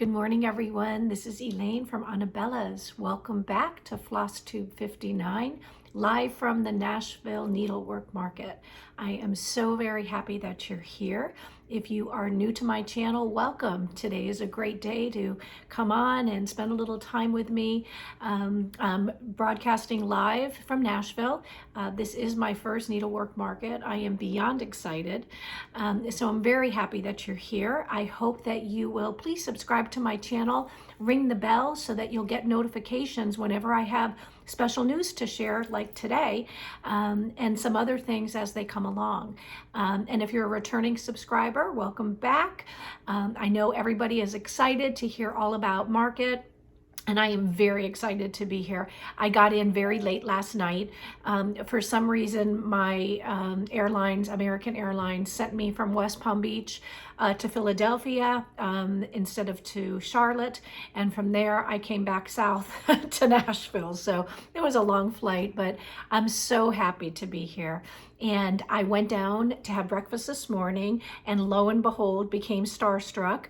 Good morning, everyone. This is Elaine from Anabellas. Welcome back to Flosstube 59, live from the Nashville Needlework Market. I am so very happy that you're here. If you are new to my channel, welcome. Today is a great day to come on and spend a little time with me. I'm broadcasting live from Nashville. This is my first needlework market. I am beyond excited. So I'm very happy that you're here. I hope that you will please subscribe to my channel, ring the bell so that you'll get notifications whenever I have special news to share like today, and some other things as they come along. And if you're a returning subscriber, welcome back. I know everybody is excited to hear all about market, and I am very excited to be here. I got in very late last night. For some reason, my American Airlines, sent me from West Palm Beach to Philadelphia instead of to Charlotte. And from there, I came back south to Nashville. So it was a long flight, but I'm so happy to be here. And I went down to have breakfast this morning, and lo and behold, became starstruck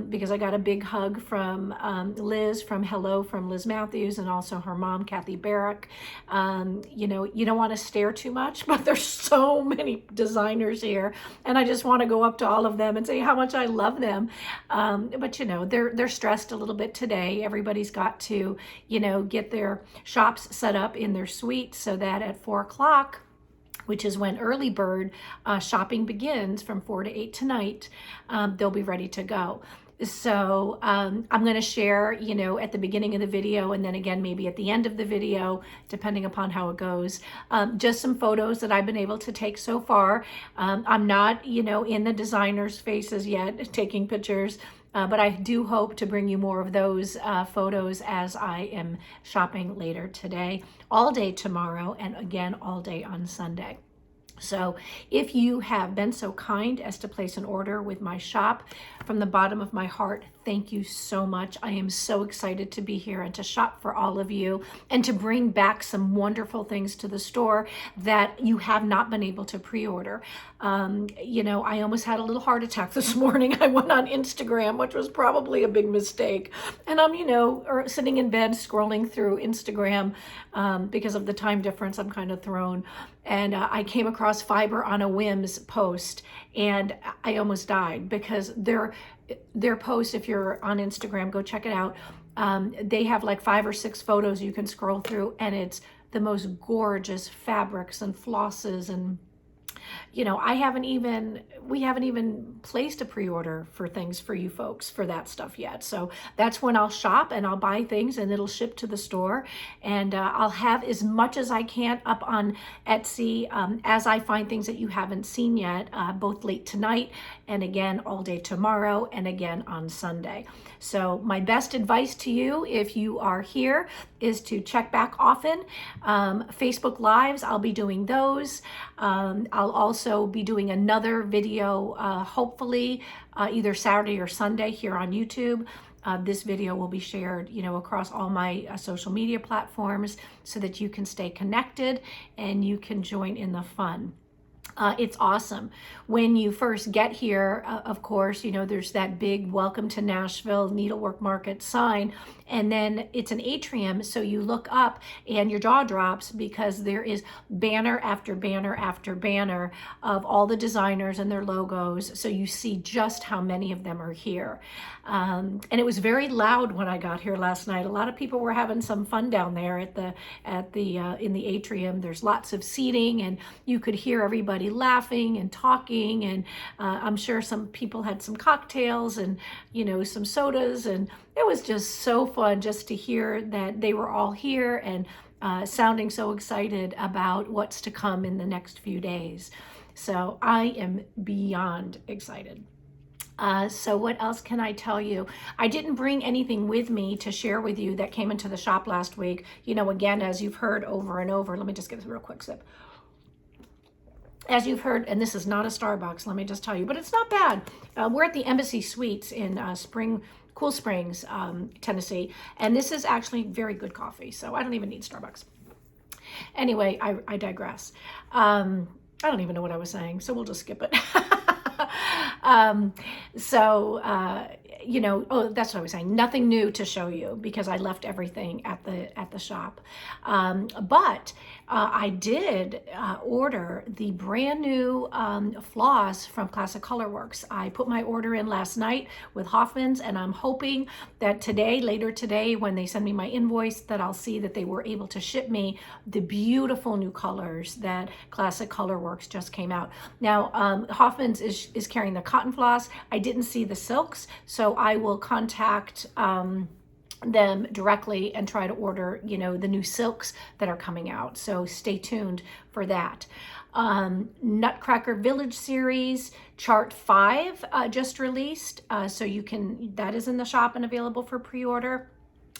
because I got a big hug from Liz, from Liz Matthews, and also her mom, Kathy Barrick. You know, you don't want to stare too much, but there's so many designers here, and I just want to go up to all of them and say how much I love them. But you know, they're stressed a little bit today. Everybody's got to, you know, get their shops set up in their suite so that at 4 o'clock, which is when early bird shopping begins from 4 to 8 tonight, they'll be ready to go. So I'm going to share, you know, at the beginning of the video, and then again maybe at the end of the video, depending upon how it goes, just some photos that I've been able to take so far. I'm not, you know, in the designers' faces yet taking pictures, but I do hope to bring you more of those photos as I am shopping later today, all day tomorrow, and again all day on Sunday. So if you have been so kind as to place an order with my shop, from the bottom of my heart, thank you so much. I am so excited to be here and to shop for all of you and to bring back some wonderful things to the store that you have not been able to pre-order. You know, I almost had a little heart attack this morning. I went on Instagram, which was probably a big mistake. And I'm, you know, sitting in bed scrolling through Instagram because of the time difference. I'm kind of thrown. And I came across Fiber on a Whim's post, and I almost died because their posts, if you're on Instagram, go check it out. They have like 5 or 6 photos you can scroll through, and it's the most gorgeous fabrics and flosses, and you know, we haven't even placed a pre-order for things for you folks for that stuff yet. So that's when I'll shop and I'll buy things and it'll ship to the store. And I'll have as much as I can up on Etsy as I find things that you haven't seen yet, both late tonight and again all day tomorrow and again on Sunday. So my best advice to you, if you are here, is to check back often. Facebook Lives, I'll be doing those. I'll also be doing another video, hopefully either Saturday or Sunday here on YouTube. This video will be shared, you know, across all my social media platforms so that you can stay connected and you can join in the fun. It's awesome. When you first get here, of course, you know, there's that big welcome to Nashville Needlework Market sign, and then it's an atrium, so you look up and your jaw drops because there is banner after banner after banner of all the designers and their logos, so you see just how many of them are here. And it was very loud when I got here last night. A lot of people were having some fun down there in the atrium. There's lots of seating, and you could hear everybody laughing and talking, and I'm sure some people had some cocktails and, you know, some sodas, and it was just so fun just to hear that they were all here and sounding so excited about what's to come in the next few days. So I am beyond excited. So what else can I tell you? I didn't bring anything with me to share with you that came into the shop last week. You know, again, as you've heard over and over, let me just get a real quick sip. As you've heard, and this is not a Starbucks, let me just tell you, but it's not bad. We're at the Embassy Suites in Cool Springs, Tennessee, and this is actually very good coffee, so I don't even need Starbucks. Anyway, I digress. I don't even know what I was saying, so we'll just skip it. You know, oh, that's what I was saying. Nothing new to show you because I left everything at the shop. But I did order the brand new floss from Classic Colorworks. I put my order in last night with Hoffman's, and I'm hoping that today, later today, when they send me my invoice, that I'll see that they were able to ship me the beautiful new colors that Classic Colorworks just came out. Now, Hoffman's is carrying the cotton floss. I didn't see the silks, so I will contact them directly and try to order, you know, the new silks that are coming out. So stay tuned for that. Nutcracker Village series chart 5 just released, so you can, that is in the shop and available for pre-order.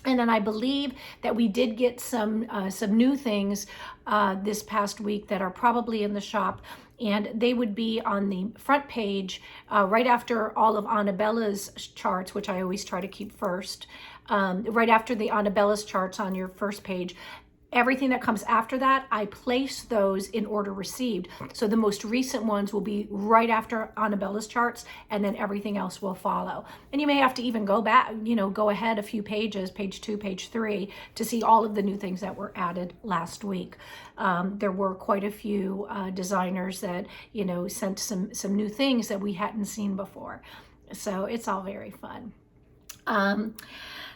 And then I believe that we did get some new things this past week that are probably in the shop, and they would be on the front page right after all of Anabella's charts, which I always try to keep first. Right after the Anabella's charts on your first page. Everything that comes after that, I place those in order received. So the most recent ones will be right after Anabella's charts, and then everything else will follow. And you may have to even go back, you know, go ahead a few pages, page 2, page 3, to see all of the new things that were added last week. There were quite a few designers that, you know, sent some new things that we hadn't seen before. So it's all very fun.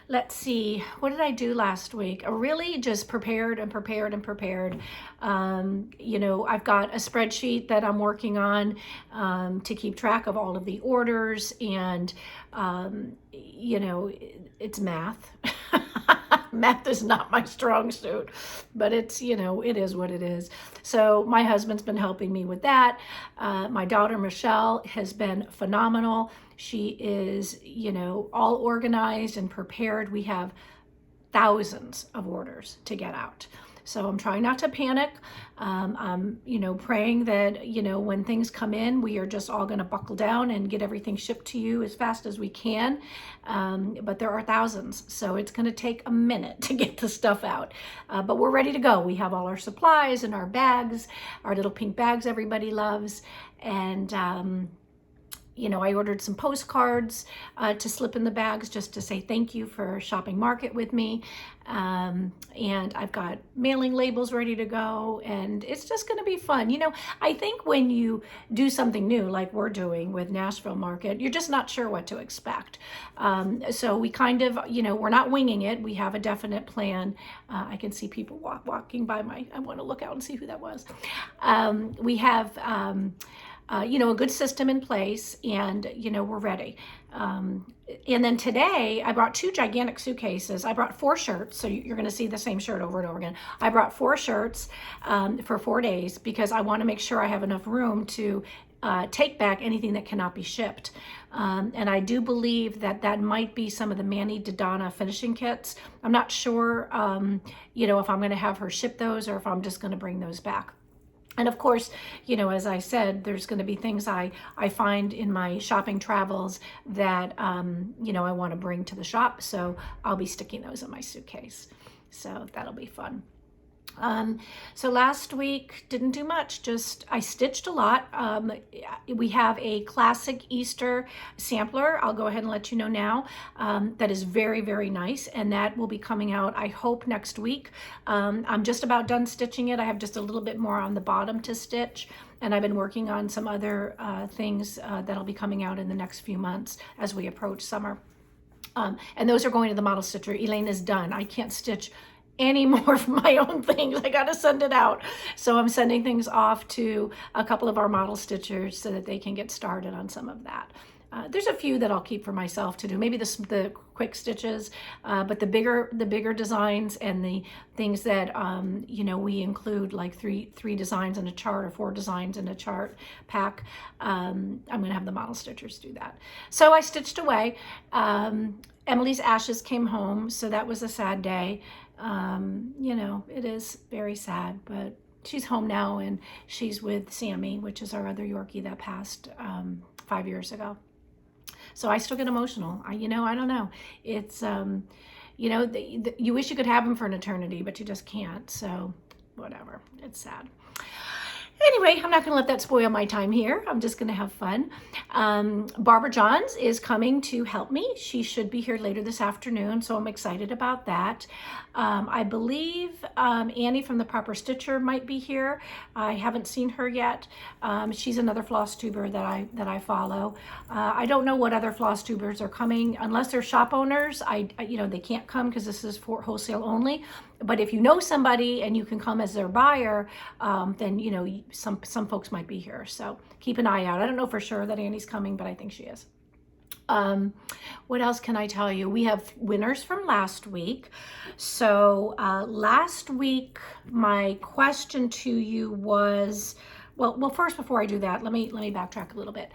Let's see, what did I do last week? I really just prepared and prepared and prepared. You know, I've got a spreadsheet that I'm working on to keep track of all of the orders, and, you know, it's math. Math is not my strong suit, but it's, you know, it is what it is. So my husband's been helping me with that. My daughter, Michelle, has been phenomenal. She is, you know, all organized and prepared. We have thousands of orders to get out. So I'm trying not to panic. I'm, you know, praying that, you know, when things come in, we are just all going to buckle down and get everything shipped to you as fast as we can. But there are thousands, so it's going to take a minute to get the stuff out. But we're ready to go. We have all our supplies and our bags, our little pink bags everybody loves. And, you know, I ordered some postcards to slip in the bags just to say thank you for shopping market with me. And I've got mailing labels ready to go, and it's just going to be fun. You know, I think when you do something new like we're doing with Nashville Market, you're just not sure what to expect. So we kind of, you know, we're not winging it. We have a definite plan. I can see people walking by I want to look out and see who that was. We have you know, a good system in place, and, you know, we're ready. And then today I brought 2 gigantic suitcases. I brought 4 shirts. So you're going to see the same shirt over and over again. I brought 4 shirts for 4 days because I want to make sure I have enough room to take back anything that cannot be shipped. And I do believe that might be some of the Angie Danolovich finishing kits. I'm not sure, you know, if I'm going to have her ship those or if I'm just going to bring those back. And of course, you know, as I said, there's going to be things I find in my shopping travels that, you know, I want to bring to the shop. So I'll be sticking those in my suitcase. So that'll be fun. So last week, didn't do much, just I stitched a lot. We have a classic Easter sampler. I'll go ahead and let you know now. That is very, very nice, and that will be coming out, I hope, next week. I'm just about done stitching it. I have just a little bit more on the bottom to stitch, and I've been working on some other things that'll be coming out in the next few months as we approach summer. And those are going to the model stitcher. Elaine is done. I can't stitch any more of my own things. I got to send it out. So I'm sending things off to a couple of our model stitchers so that they can get started on some of that. There's a few that I'll keep for myself to do, maybe the quick stitches, but the bigger designs and the things that, you know, we include like three designs in a chart or 4 designs in a chart pack. I'm going to have the model stitchers do that. So I stitched away. Emily's ashes came home, so that was a sad day. You know, it is very sad, but she's home now, and she's with Sammy, which is our other Yorkie that passed 5 years ago. So I still get emotional. You know, I don't know. It's, you know, you wish you could have them for an eternity, but you just can't. So whatever. It's sad. Anyway, I'm not going to let that spoil my time here. I'm just going to have fun. Barbara Johns is coming to help me. She should be here later this afternoon, so I'm excited about that. I believe Annie from the Proper Stitcher might be here. I haven't seen her yet. She's another Flosstuber that I follow. I don't know what other Flosstubers are coming unless they're shop owners. They can't come because this is for wholesale only. But if you know somebody and you can come as their buyer, then some folks might be here. So keep an eye out. I don't know for sure that Annie's coming, but I think she is. What else can I tell you? We have winners from last week. So last week, my question to you was, well, first, before I do that, let me backtrack a little bit.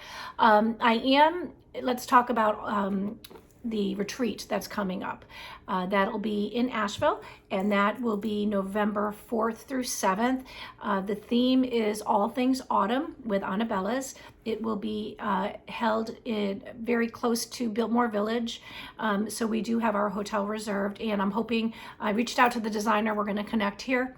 Let's talk about the retreat that's coming up. That'll be in Asheville, and that will be November 4th through 7th. The theme is All Things Autumn with Anabellas. It will be held very close to Biltmore Village. So we do have our hotel reserved, and I'm hoping, I reached out to the designer, we're gonna connect here.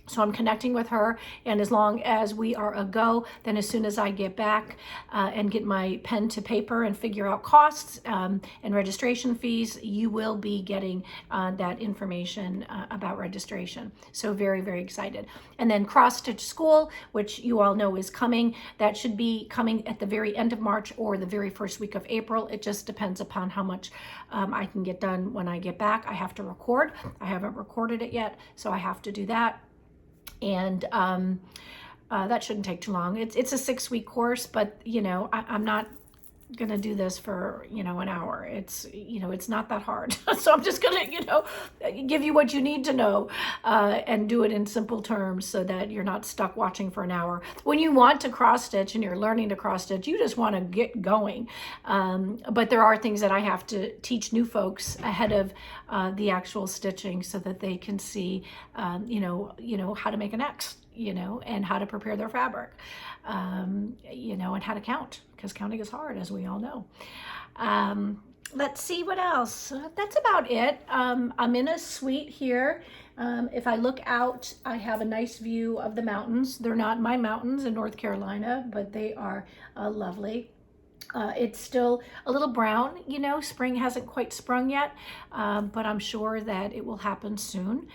So I'm connecting with her, and as long as we are a go, then as soon as I get back and get my pen to paper and figure out costs and registration fees, you will be getting that information about registration. So very, very excited. And then Cross Stitch School, which you all know is coming. That should be coming at the very end of March or the very first week of April. It just depends upon how much I can get done when I get back. I have to record. I haven't recorded it yet, so I have to do that. And that shouldn't take too long. It's a 6-week course, but I'm not gonna do this for an hour. It's not that hard. So I'm just gonna give you what you need to know and do it in simple terms so that you're not stuck watching for an hour. When you want to cross stitch and you're learning to cross stitch, you just want to get going. But there are things that I have to teach new folks ahead of the actual stitching so that they can see how to make an X, and how to prepare their fabric, and how to count, because counting is hard, as we all know. Let's see what else. That's about it. I'm in a suite here. If I look out, I have a nice view of the mountains. They're not my mountains in North Carolina, but they are lovely. It's still a little brown, spring hasn't quite sprung yet, but I'm sure that it will happen soon.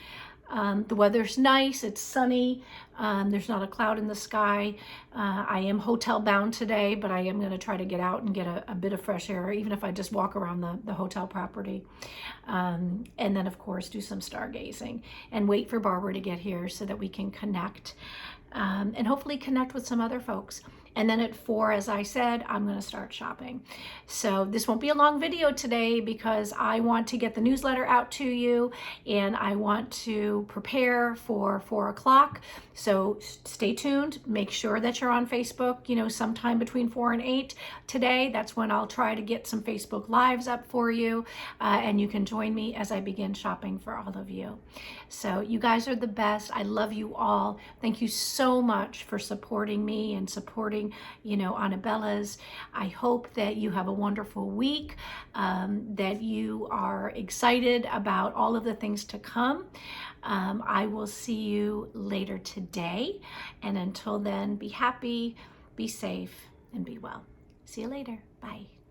The weather's nice, it's sunny, there's not a cloud in the sky. I am hotel bound today, but I am going to try to get out and get a bit of fresh air, even if I just walk around the hotel property. And then, of course, do some stargazing and wait for Barbara to get here so that we can connect and hopefully connect with some other folks. And then at 4, as I said, I'm going to start shopping. So this won't be a long video today because I want to get the newsletter out to you and I want to prepare for 4 o'clock. So stay tuned. Make sure that you're on Facebook, sometime between 4 and 8 today. That's when I'll try to get some Facebook Lives up for you. And you can join me as I begin shopping for all of you. So you guys are the best. I love you all. Thank you so much for supporting me and supporting Anabellas. I hope that you have a wonderful week, that you are excited about all of the things to come. I will see you later today. And until then, be happy, be safe, and be well. See you later. Bye.